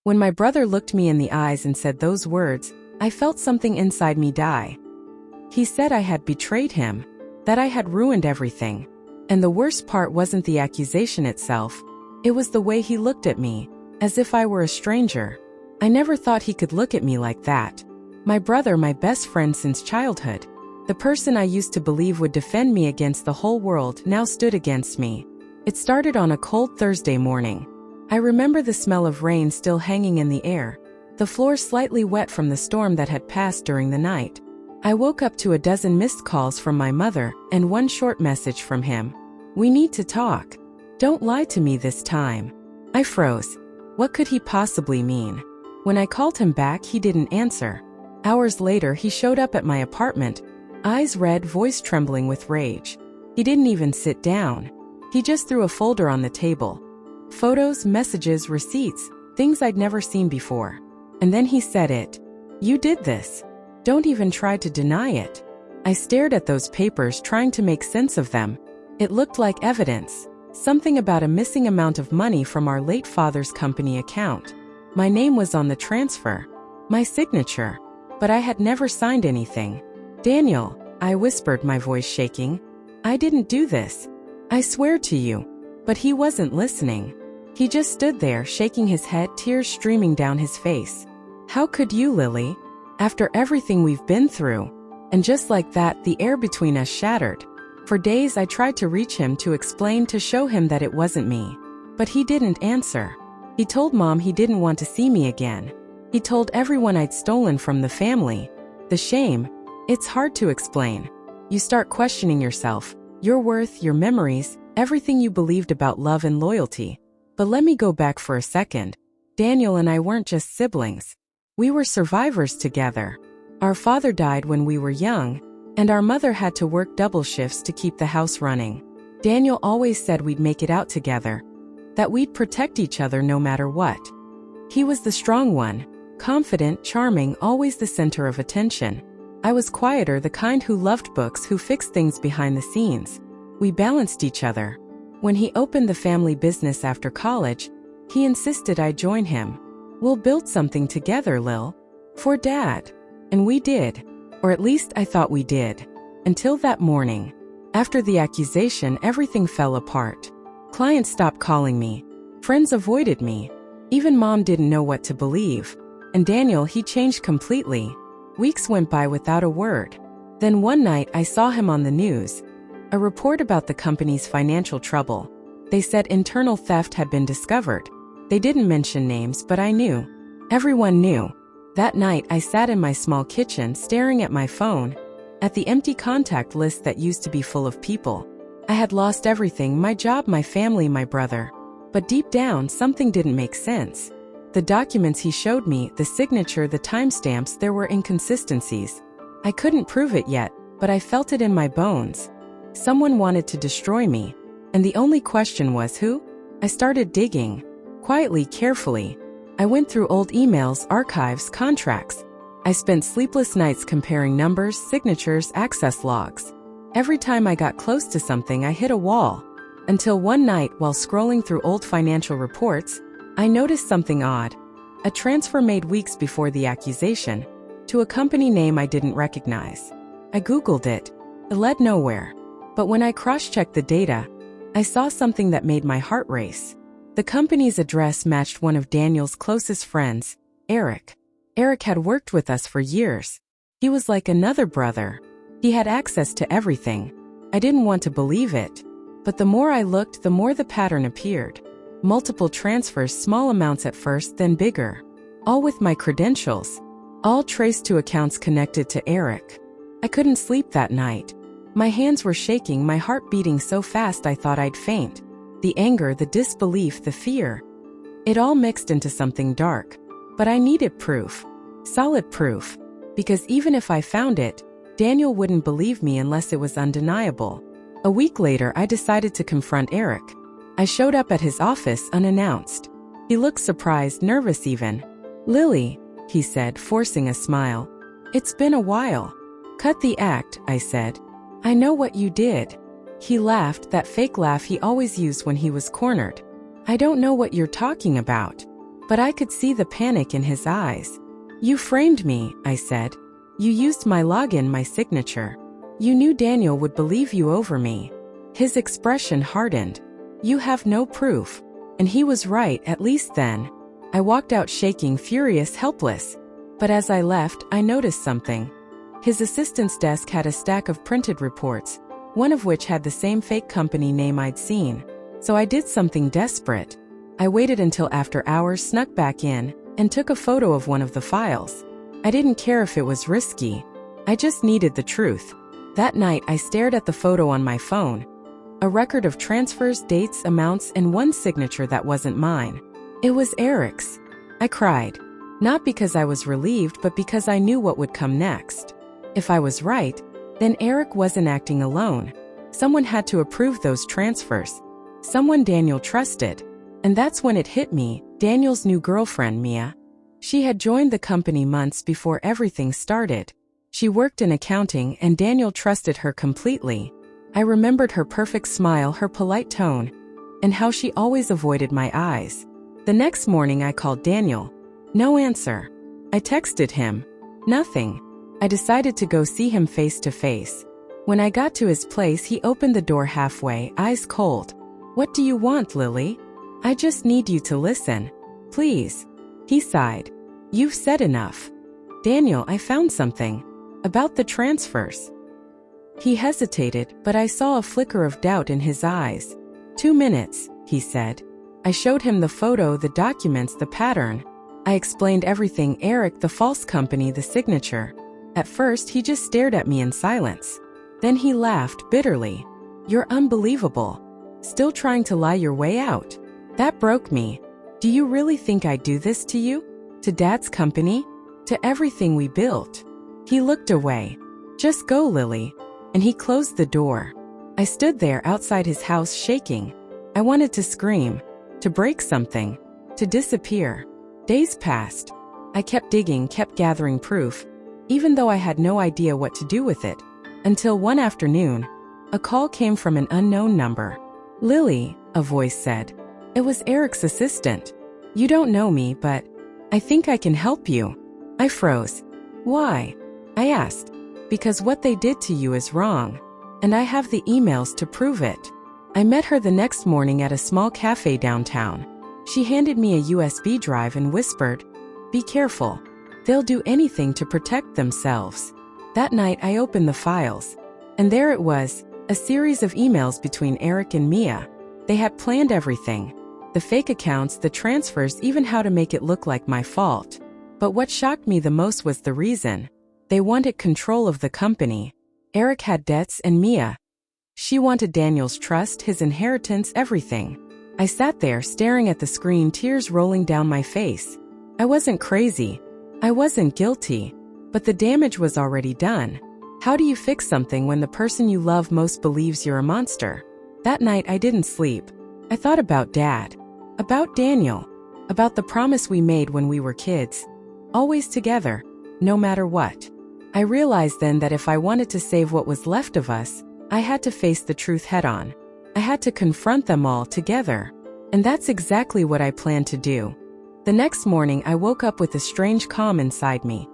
When my brother looked me in the eyes and said those words, I felt something inside me die. He said I had betrayed him, that I had ruined everything. And the worst part wasn't the accusation itself, it was the way he looked at me, as if I were a stranger. I never thought he could look at me like that. My brother, my best friend since childhood. The person I used to believe would defend me against the whole world now stood against me. It started on a cold Thursday morning. I remember the smell of rain still hanging in the air, the floor slightly wet from the storm that had passed during the night. I woke up to a dozen missed calls from my mother and one short message from him. "We need to talk. Don't lie to me this time." I froze. What could he possibly mean? When I called him back, he didn't answer. Hours later, he showed up at my apartment, eyes red, voice trembling with rage. He didn't even sit down. He just threw a folder on the table. Photos, messages, receipts, things I'd never seen before. And then he said it. "You did this. Don't even try to deny it." I stared at those papers, trying to make sense of them. It looked like evidence. Something about a missing amount of money from our late father's company account. My name was on the transfer. My signature. But I had never signed anything. "Daniel," I whispered, my voice shaking. "I didn't do this. I swear to you." But he wasn't listening. He just stood there, shaking his head, tears streaming down his face. "How could you, Lily? After everything we've been through." And just like that, the air between us shattered. For days I tried to reach him, to explain, to show him that it wasn't me. But he didn't answer. He told Mom he didn't want to see me again. He told everyone I'd stolen from the family. The shame. It's hard to explain. You start questioning yourself, your worth, your memories, everything you believed about love and loyalty. But let me go back for a second. Daniel and I weren't just siblings. We were survivors together. Our father died when we were young, and our mother had to work double shifts to keep the house running. Daniel always said we'd make it out together, that we'd protect each other no matter what. He was the strong one, confident, charming, always the center of attention. I was quieter, the kind who loved books, who fixed things behind the scenes. We balanced each other. When he opened the family business after college, he insisted I join him. "We'll build something together, Lil. For Dad." And we did. Or at least I thought we did. Until that morning. After the accusation, everything fell apart. Clients stopped calling me. Friends avoided me. Even Mom didn't know what to believe. And Daniel, he changed completely. Weeks went by without a word. Then one night I saw him on the news. A report about the company's financial trouble. They said internal theft had been discovered. They didn't mention names, but I knew. Everyone knew. That night I sat in my small kitchen, staring at my phone, at the empty contact list that used to be full of people. I had lost everything, my job, my family, my brother. But deep down, something didn't make sense. The documents he showed me, the signature, the timestamps, there were inconsistencies. I couldn't prove it yet, but I felt it in my bones. Someone wanted to destroy me. And the only question was who? I started digging. Quietly, carefully. I went through old emails, archives, contracts. I spent sleepless nights comparing numbers, signatures, access logs. Every time I got close to something, I hit a wall. Until one night, while scrolling through old financial reports, I noticed something odd. A transfer made weeks before the accusation, to a company name I didn't recognize. I Googled it. It led nowhere. But when I cross-checked the data, I saw something that made my heart race. The company's address matched one of Daniel's closest friends, Eric. Eric had worked with us for years. He was like another brother. He had access to everything. I didn't want to believe it. But the more I looked, the more the pattern appeared. Multiple transfers, small amounts at first, then bigger. All with my credentials. All traced to accounts connected to Eric. I couldn't sleep that night. My hands were shaking, my heart beating so fast I thought I'd faint. The anger, the disbelief, the fear. It all mixed into something dark. But I needed proof. Solid proof. Because even if I found it, Daniel wouldn't believe me unless it was undeniable. A week later, I decided to confront Eric. I showed up at his office unannounced. He looked surprised, nervous even. "Lily," he said, forcing a smile. "It's been a while." "Cut the act," I said. "I know what you did." He laughed, that fake laugh he always used when he was cornered. "I don't know what you're talking about." but I could see the panic in his eyes. "You framed me," I said. "You used my login, my signature. You knew Daniel would believe you over me." His expression hardened. "You have no proof." And he was right, at least then. I walked out shaking, furious, helpless. But as I left, I noticed something. His assistant's desk had a stack of printed reports, one of which had the same fake company name I'd seen. So I did something desperate. I waited until after hours, snuck back in, and took a photo of one of the files. I didn't care if it was risky. I just needed the truth. That night, I stared at the photo on my phone. A record of transfers, dates, amounts, and one signature that wasn't mine. It was Eric's. I cried. Not because I was relieved, but because I knew what would come next. If I was right, then Eric wasn't acting alone. Someone had to approve those transfers. Someone Daniel trusted. And that's when it hit me, Daniel's new girlfriend, Mia. She had joined the company months before everything started. She worked in accounting, and Daniel trusted her completely. I remembered her perfect smile, her polite tone, and how she always avoided my eyes. The next morning I called Daniel. No answer. I texted him. Nothing. I decided to go see him face to face. When I got to his place, he opened the door halfway, eyes cold. "What do you want, Lily?" "I just need you to listen. Please." He sighed. "You've said enough." "Daniel, I found something. About the transfers." He hesitated, but I saw a flicker of doubt in his eyes. 2 minutes, he said. I showed him the photo, the documents, the pattern. I explained everything, Eric, the false company, the signature. At first, he just stared at me in silence. Then he laughed bitterly. "You're unbelievable. Still trying to lie your way out." That broke me. "Do you really think I'd do this to you? To Dad's company? To everything we built?" He looked away. "Just go, Lily." And he closed the door. I stood there outside his house shaking. I wanted to scream, to break something, to disappear. Days passed. I kept digging, kept gathering proof, even though I had no idea what to do with it. Until one afternoon, a call came from an unknown number. "Lily," a voice said. It was Eric's assistant. "You don't know me, but I think I can help you." I froze. "Why?" I asked. "Because what they did to you is wrong. And I have the emails to prove it." I met her the next morning at a small cafe downtown. She handed me a USB drive and whispered, "Be careful. They'll do anything to protect themselves." That night I opened the files. And there it was, a series of emails between Eric and Mia. They had planned everything. The fake accounts, the transfers, even how to make it look like my fault. But what shocked me the most was the reason. They wanted control of the company. Eric had debts and Mia. She wanted Daniel's trust, his inheritance, everything. I sat there staring at the screen, tears rolling down my face. I wasn't crazy. I wasn't guilty. But the damage was already done. How do you fix something when the person you love most believes you're a monster? That night I didn't sleep. I thought about Dad. About Daniel. About the promise we made when we were kids. Always together, no matter what. I realized then that if I wanted to save what was left of us, I had to face the truth head-on. I had to confront them all together. And that's exactly what I planned to do. The next morning I woke up with a strange calm inside me.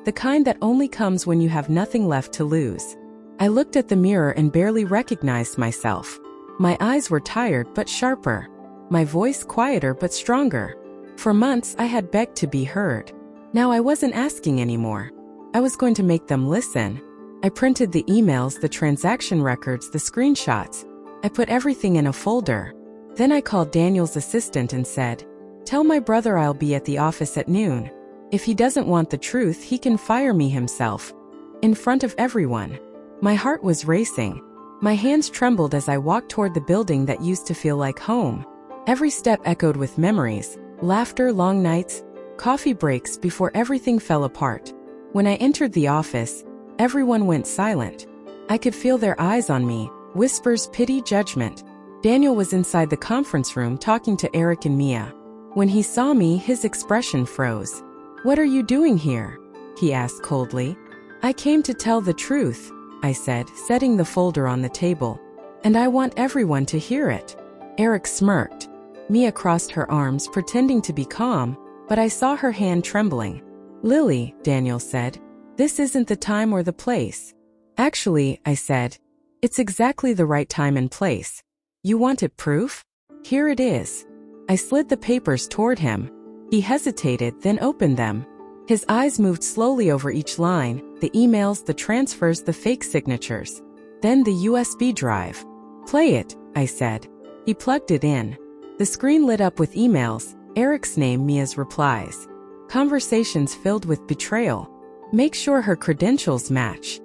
The kind that only comes when you have nothing left to lose. I looked at the mirror and barely recognized myself. My eyes were tired but sharper. My voice quieter but stronger. For months I had begged to be heard. Now I wasn't asking anymore. I was going to make them listen. I printed the emails, the transaction records, the screenshots. I put everything in a folder. Then I called Daniel's assistant and said, "Tell my brother I'll be at the office at noon. If he doesn't want the truth, he can fire me himself." In front of everyone. My heart was racing. My hands trembled as I walked toward the building that used to feel like home. Every step echoed with memories, laughter, long nights, coffee breaks before everything fell apart. When I entered the office, everyone went silent. I could feel their eyes on me, whispers, pity, judgment. Daniel was inside the conference room talking to Eric and Mia. When he saw me, his expression froze. "What are you doing here?" he asked coldly. "I came to tell the truth," I said, setting the folder on the table. "And I want everyone to hear it." Eric smirked. Mia crossed her arms, pretending to be calm, but I saw her hand trembling. Lily, Daniel said, this isn't the time or the place. Actually, I said, it's exactly the right time and place. You wanted proof? Here it is. I slid the papers toward him. He hesitated, then opened them. His eyes moved slowly over each line, the emails, the transfers, the fake signatures. Then the USB drive. Play it, I said. He plugged it in. The screen lit up with emails, Eric's name, Mia's replies. Conversations filled with betrayal. Make sure her credentials match.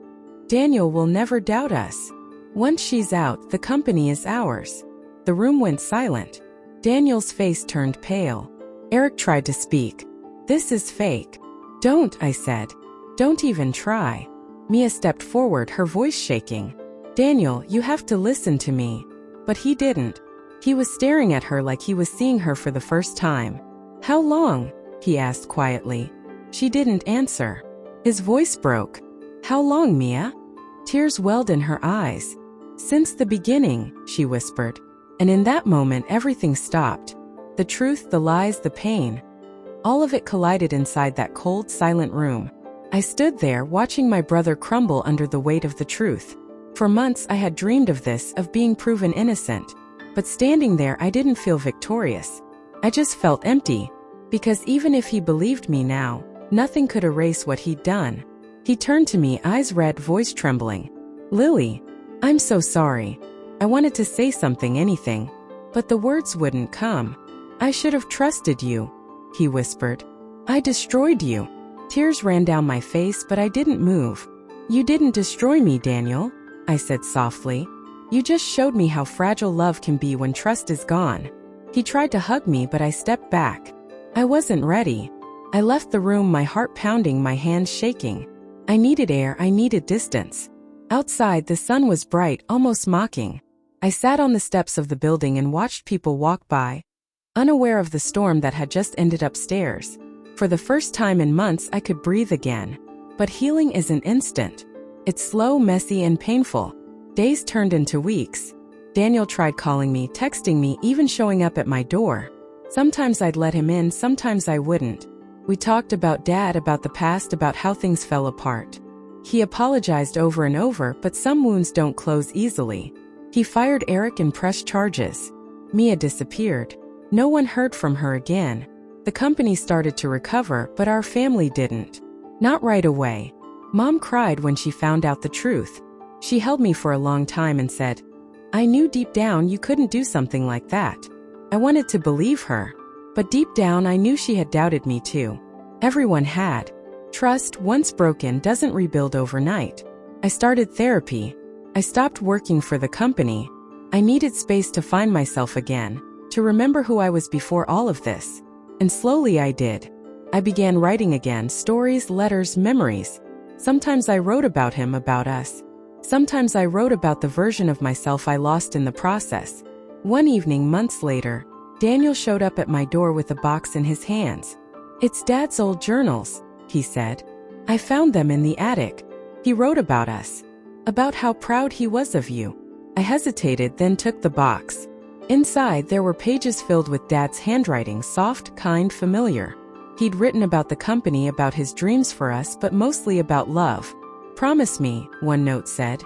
Daniel will never doubt us. Once she's out, the company is ours. The room went silent. Daniel's face turned pale. Eric tried to speak. This is fake. Don't, I said. Don't even try. Mia stepped forward, her voice shaking. Daniel, you have to listen to me. But he didn't. He was staring at her like he was seeing her for the first time. How long? He asked quietly. She didn't answer. His voice broke. How long, Mia? Tears welled in her eyes. Since the beginning, she whispered. And in that moment everything stopped. The truth, the lies, the pain. All of it collided inside that cold, silent room. I stood there watching my brother crumble under the weight of the truth. For months I had dreamed of this, of being proven innocent. But standing there I didn't feel victorious. I just felt empty. Because even if he believed me now, nothing could erase what he'd done. He turned to me, eyes red, voice trembling. Lily, I'm so sorry. I wanted to say something, anything. But the words wouldn't come. I should have trusted you, he whispered. I destroyed you. Tears ran down my face, but I didn't move. You didn't destroy me, Daniel, I said softly. You just showed me how fragile love can be when trust is gone. He tried to hug me, but I stepped back. I wasn't ready. I left the room, my heart pounding, my hands shaking. I needed air, I needed distance. Outside, the sun was bright, almost mocking. I sat on the steps of the building and watched people walk by, unaware of the storm that had just ended upstairs. For the first time in months, I could breathe again. But healing isn't instant. It's slow, messy, and painful. Days turned into weeks. Daniel tried calling me, texting me, even showing up at my door. Sometimes I'd let him in, sometimes I wouldn't. We talked about Dad, about the past, about how things fell apart. He apologized over and over, but some wounds don't close easily. He fired Eric and pressed charges. Mia disappeared. No one heard from her again. The company started to recover, but our family didn't. Not right away. Mom cried when she found out the truth. She held me for a long time and said, I knew deep down you couldn't do something like that. I wanted to believe her. But deep down I knew she had doubted me too. Everyone had. Trust, once broken, doesn't rebuild overnight. I started therapy. I stopped working for the company. I needed space to find myself again, to remember who I was before all of this. And slowly I did. I began writing again, stories, letters, memories. Sometimes I wrote about him, about us. Sometimes I wrote about the version of myself I lost in the process. One evening, months later, Daniel showed up at my door with a box in his hands. It's Dad's old journals, he said. I found them in the attic. He wrote about us. About how proud he was of you. I hesitated, then took the box. Inside, there were pages filled with Dad's handwriting, soft, kind, familiar. He'd written about the company, about his dreams for us, but mostly about love. Promise me, one note said,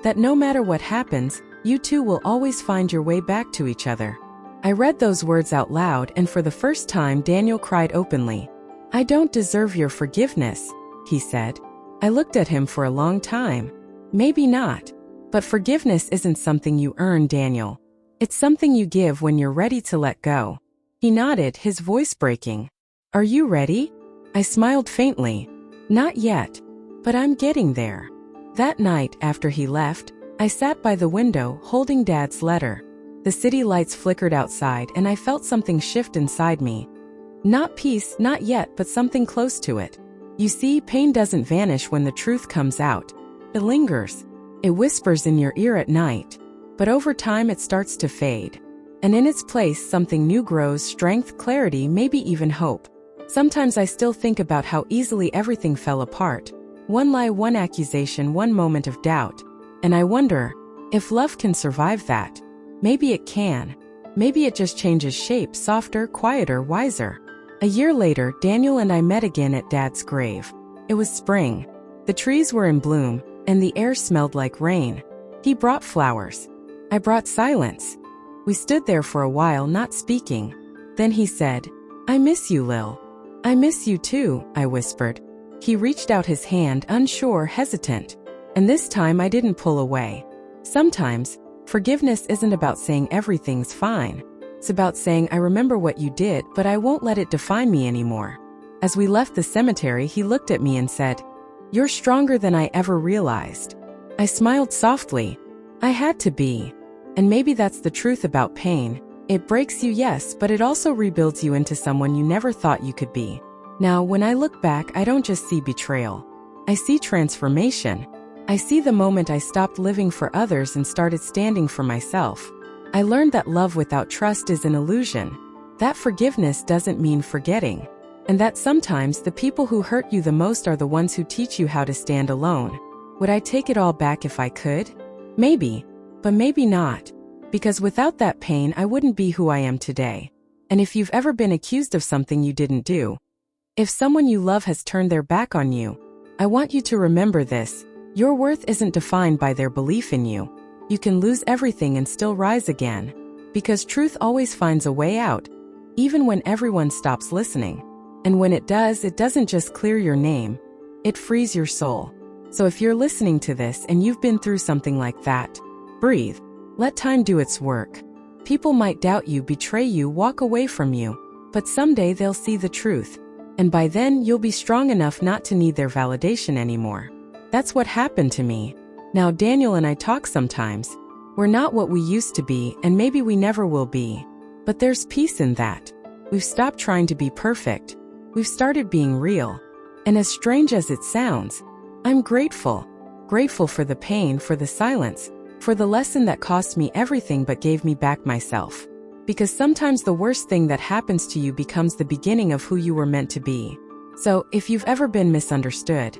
that no matter what happens, you two will always find your way back to each other. I read those words out loud, and for the first time Daniel cried openly. I don't deserve your forgiveness, he said. I looked at him for a long time. Maybe not. But forgiveness isn't something you earn, Daniel. It's something you give when you're ready to let go. He nodded, his voice breaking. Are you ready? I smiled faintly. Not yet. But I'm getting there. That night, after he left, I sat by the window, holding Dad's letter. The city lights flickered outside, and I felt something shift inside me. Not peace, not yet, but something close to it. You see, pain doesn't vanish when the truth comes out. It lingers. It whispers in your ear at night. But over time it starts to fade. And in its place something new grows, strength, clarity, maybe even hope. Sometimes I still think about how easily everything fell apart. One lie, one accusation, one moment of doubt. And I wonder, if love can survive that. Maybe it can. Maybe it just changes shape, softer, quieter, wiser. A year later, Daniel and I met again at Dad's grave. It was spring. The trees were in bloom, and the air smelled like rain. He brought flowers. I brought silence. We stood there for a while, not speaking. Then he said, "I miss you, Lil." "I miss you too," I whispered. He reached out his hand, unsure, hesitant. And this time I didn't pull away. Sometimes, forgiveness isn't about saying everything's fine. It's about saying, "I remember what you did, but I won't let it define me anymore." As we left the cemetery, he looked at me and said, "You're stronger than I ever realized." I smiled softly. I had to be. And maybe that's the truth about pain. It breaks you, yes, but it also rebuilds you into someone you never thought you could be. Now, when I look back, I don't just see betrayal. I see transformation. I see the moment I stopped living for others and started standing for myself. I learned that love without trust is an illusion, that forgiveness doesn't mean forgetting, and that sometimes the people who hurt you the most are the ones who teach you how to stand alone. Would I take it all back if I could? Maybe, but maybe not. Because without that pain, I wouldn't be who I am today. And if you've ever been accused of something you didn't do, if someone you love has turned their back on you, I want you to remember this. Your worth isn't defined by their belief in you. You can lose everything and still rise again. Because truth always finds a way out, even when everyone stops listening. And when it does, it doesn't just clear your name, it frees your soul. So if you're listening to this and you've been through something like that, breathe. Let time do its work. People might doubt you, betray you, walk away from you, but someday they'll see the truth. And by then, you'll be strong enough not to need their validation anymore. That's what happened to me. Now, Daniel and I talk sometimes. We're not what we used to be, and maybe we never will be. But there's peace in that. We've stopped trying to be perfect. We've started being real. And as strange as it sounds, I'm grateful. Grateful for the pain, for the silence, for the lesson that cost me everything but gave me back myself. Because sometimes the worst thing that happens to you becomes the beginning of who you were meant to be. So, if you've ever been misunderstood,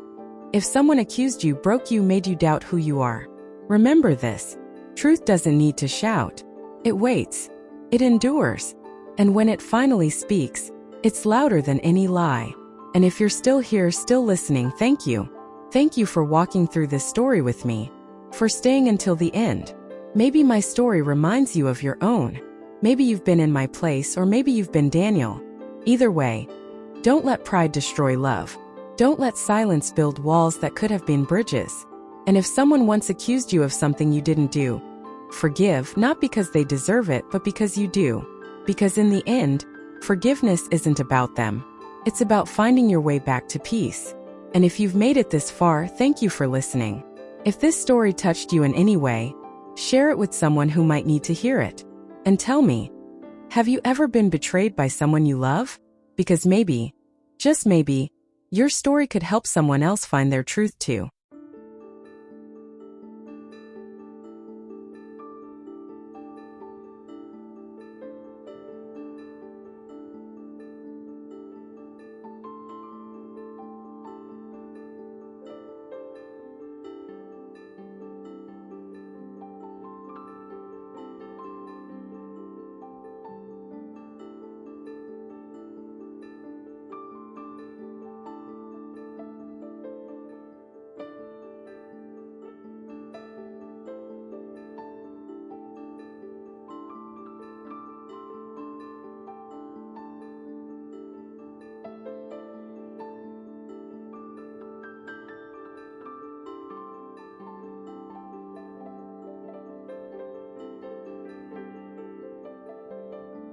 if someone accused you, broke you, made you doubt who you are, remember this. Truth doesn't need to shout. It waits. It endures. And when it finally speaks, it's louder than any lie. And if you're still here, still listening, thank you. Thank you for walking through this story with me. For staying until the end. Maybe my story reminds you of your own. Maybe you've been in my place, or maybe you've been Daniel. Either way, don't let pride destroy love. Don't let silence build walls that could have been bridges. And if someone once accused you of something you didn't do, forgive, not because they deserve it, but because you do. Because in the end, forgiveness isn't about them. It's about finding your way back to peace. And if you've made it this far, thank you for listening. If this story touched you in any way, share it with someone who might need to hear it. And tell me, have you ever been betrayed by someone you love? Because maybe, just maybe, your story could help someone else find their truth too.